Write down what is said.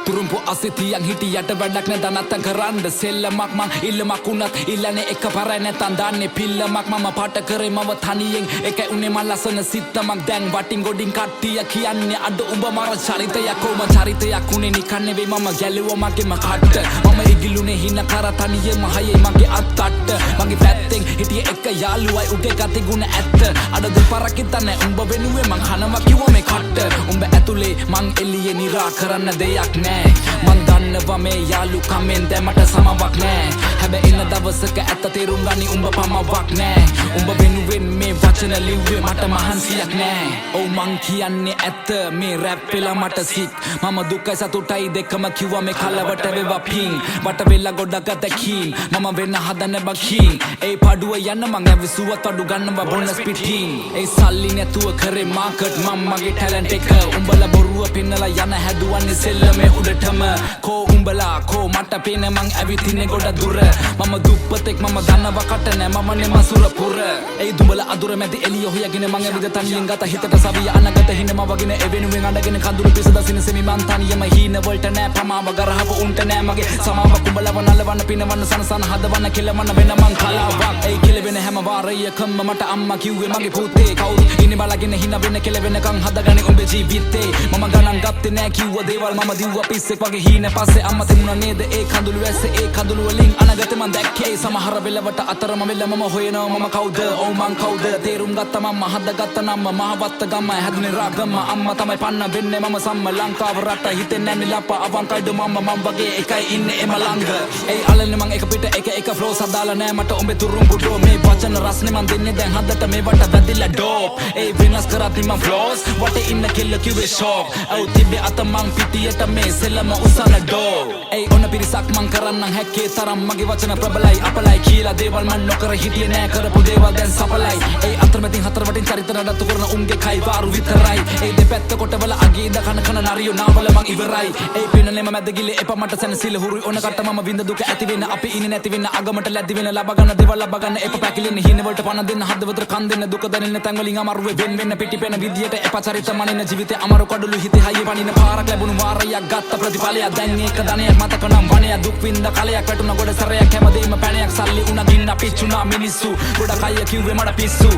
තුරුම්පු අසිතියන් හිටියට වැඩක් නැ දනත්තන් කරන්න සෙල්ලමක් මං ඉල්ලමක් උනත් ඉල්ලනේ එක පරයි නැතන් දාන්නේ පිල්ලමක් මම පාට කරේ මව තනියෙන් එකයි උනේ මං ලස්සන සිත්තමක් දැන් වටින් ගොඩින් කට්ටිය කියන්නේ අද උඹ මර චරිතයක් කොම චරිතයක් උනේ නිකන් නෙවෙයි මම ගැලුවා මගේම කට්ට මම ඉගිලුනේ හින කර තනියෙම හයේ මගේ අත්තට්ට මගේ පැත්තෙන් හිටියේ එක යාළුවයි උගේ ගති ගුණ ඇත්ත අද දෙපාරක් හිතන්නේ උඹ වෙනුවේ මං කනවා කිව්වා මේ කට්ට උඹ ඇතුලේ මං එළියේ නිරා කරන්න දෙයක් නෑ මන් දන්නවා මේ යාළුකමෙන් දැමට සමවක් නෑ හැබැයි එන දවසක ඇත්ත තේරුම් ගනි උඹ පමවක් නෑ උඹ වෙනුවෙන් මේ වචන ලිව්වේ මට මහන්සියක් නෑ ඔව් මං කියන්නේ ඇත්ත මේ රැප් වෙලා මට සික් මම දුකයි සතුටයි දෙකම කිව්වා මේ කලවට වේවා පිං වට වෙලා ගොඩක් දැකීම් මම වෙන්න හදන බකින් ඒ පාඩුව යන්න මං ඇවිසුවත් අඩු ගන්නවා බොනස් පිටින් ඒ සල්ලි නැතුව කරේ මාකට් මම මගේ ටැලන්ට් එක උඹලා බොරුව පෙන්නලා යන හැදුවන්නේ සෙල්ලමේ උඩටම කෝ උඹලා කෝ මට පේන මං ඇවිතින්නේ ගොඩ දුර මම දුප්පතෙක් මම දන්නවා කට නෑ මමනේ මසුර පුර ඒ දුඹලා අදුර මැද එළිය හොයගෙන මං ඇවිද තනියෙන් ගත හිතට සවිය අනගත හිනම වගෙන එවෙනුවෙන් අඩගෙන කඳුළු පිස දසින සෙමි මං තනියම හීන වලට නෑ පමාව ගරහව උන්ට නෑ මගේ සමාව කුඹලව නලවන්න පිනවන්න සනසන හදවන්න කෙලවන්න වෙන මං කලාවක් ඒ කෙලවෙන හැම වාරයකම මට අම්මා කිව්වේ මගේ පුතේ කවුරු ඉන්නේ බලගෙන හින වෙන කෙලවෙනකන් හදගන්නේ උඹේ ජීවිතේ මම ගණන් ගත්තේ නෑ කිව්ව දේවල් මම දිව්වා පිස්සෙක් වගේ හීන පස්සේ අම්මා තිබුණා නේද ඒ කඳුළු ඇස්සේ ඒ කඳුළු වලින් අනගත මං දැක්කේ සමහර වෙලවට අතරම වෙල මම හොයනවා මම කවුද ඔව් මං කවුද තේරුම් ගත්තා මම හදගත්ත නම් මහවත්ත ගම හැදුනේ රාගම අම්මා තමයි පන්න වෙන්නේ මම සම්ම ලංකාව රට හිතෙන්නේ නැන්නේ ලප අවංකයිද මම වගේ එකයි ඉන්නේ එම ළඟ ඒ අලන්නේ මං එක පිට එක ෆ්ලෝ සදාලා නෑ මට උඹේ තුරුම්බු ඩෝ මේ වචන රස්නේ මං දෙන්නේ දැන් හදට මේවට වැදිලා ඩෝප් ඒ වෙනස් කරත් මං ෆ්ලෝස් වටේ ඉන්න කිල්ල කිව්වේ ෂෝක් ඔව් තිබ්බේ අත මං පිටියට මේ සෙල්ලම උසන ඩෝ ඒ ඔන්න පිරිසක් මං කරන්නම් හැක්කේ තරම් මගේ වචන ප්‍රබලයි අපලයි කියලා දේවල් මං නොකර හිටියේ නෑ කරපු දේවල් දැන් සඵලයි ඒ අතරමැදින් හතර වටින් චරිත නඩත්තු කරන උන්ගේ කයි වාරු විතරයි ඒ දෙපැත්ත කොටවල අගේ ඉඳ කන නරියෝ නාවල මං ඉවරයි ඒ පිනනෙම මැද ගිලේ එපා මට සැනසීල හුරුයි ඔන්න කට මම විඳ දුක ඇති වෙන අපි ඉන්නේ නැති වෙන අගමට ලැබි වෙන ලබ ගන්න දේවල් ලබ ගන්න එපා පැකිලෙන්නේ හින වලට පණ දෙන්න හදවතට කන් දෙන්න දුක දැනෙන්න තැන් වලින් අමාරුවේ වෙන් වෙන්න පිටිපෙන විදියට එපා චරිත මනින ජීවිතේ අමාරු කඩළු හිතේ හයිය පනින පාරක් ලැබුණු වාරයක් ගත්ත ප්‍රතිඵලයක් දැන් ඒක ධනයක් මතක නම් වණයක් දුක් විඳ කලයක් වැටුණ ගොඩ සැරයක් හැමදේම පැණයක් සල්ලි උණ ගින්න පිච්චුණා මිනිස්සු ගොඩ කය කිව්වේ මඩ පිස්සු